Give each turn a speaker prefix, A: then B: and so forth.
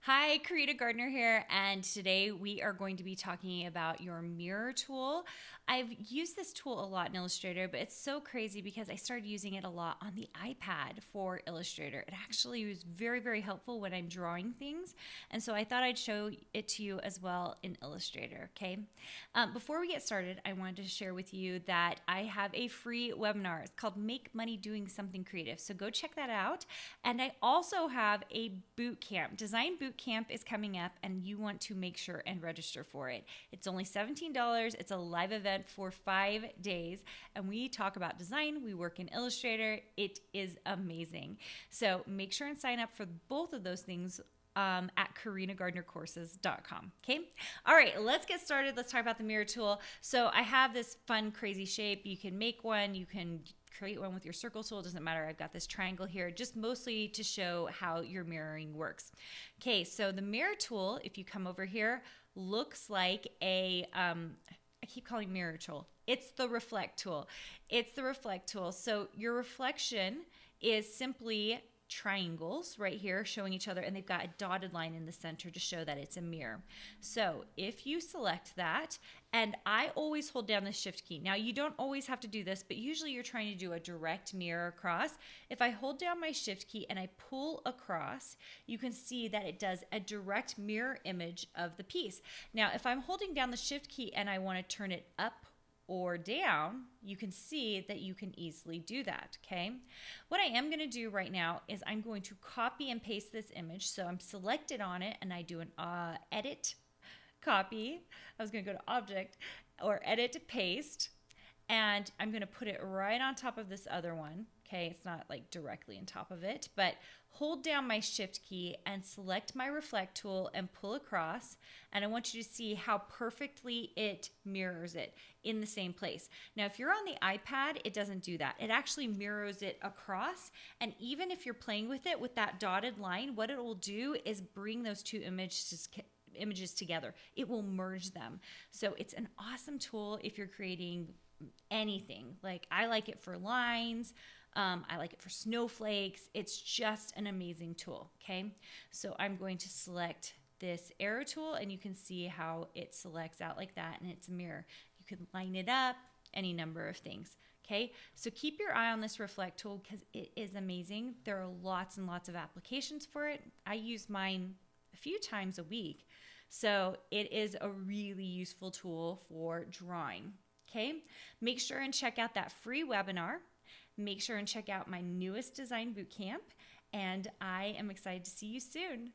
A: Hi, Karita Gardner here, and today we are going to be talking about your mirror tool. I've used this tool a lot in Illustrator, but it's so crazy because I started using it a lot on the iPad for Illustrator. It actually was very, very helpful when I'm drawing things, and so I thought I'd show it to you as well in Illustrator, okay? Before we get started, I wanted to share with you that I have a free webinar. It's called Make Money Doing Something Creative, so go check that out. And I also have a boot camp, design boot camp is coming up, and you want to make sure and register for it. It's only $17. It's a live event for 5 days, and we talk about design. We work in Illustrator. It is amazing. So make sure and sign up for both of those things at KarinaGardnerCourses.com. Okay. All right, let's get started. Let's talk about the mirror tool. So I have this fun, crazy shape. You can make one. You can create one with your circle tool. It doesn't matter. I've got this triangle here, just mostly to show how your mirroring works. Okay, so the mirror tool, if you come over here, looks like a, I keep calling mirror tool. It's the reflect tool. It's the reflect tool. So your reflection is simply triangles right here showing each other, and they've got a dotted line in the center to show that it's a mirror. So if you select that, and I always hold down the shift key. Now you don't always have to do this, but usually you're trying to do a direct mirror across. If I hold down my shift key and I pull across, you can see that it does a direct mirror image of the piece. Now if I'm holding down the shift key and I want to turn it up or down, you can see that you can easily do that, okay? What I am gonna do right now is I'm going to copy and paste this image. So I'm selected on it and I do an edit, copy. I was gonna go to object or edit, paste, and I'm gonna put it right on top of this other one, okay? It's not like directly on top of it, but hold down my shift key and select my reflect tool and pull across, and I want you to see how perfectly it mirrors it in the same place. Now if you're on the iPad, it doesn't do that. It actually mirrors it across, and even if you're playing with it with that dotted line, what it will do is bring those two images together. It will merge them. So it's an awesome tool if you're creating anything. Like I like it for lines. I like it for snowflakes. It's just an amazing tool, okay? So I'm going to select this arrow tool, and you can see how it selects out like that, and it's a mirror. You can line it up, any number of things, okay? So keep your eye on this reflect tool because it is amazing. There are lots and lots of applications for it. I use mine a few times a week. So it is a really useful tool for drawing, okay? Make sure and check out that free webinar. Make sure and check out my newest design bootcamp, and I am excited to see you soon.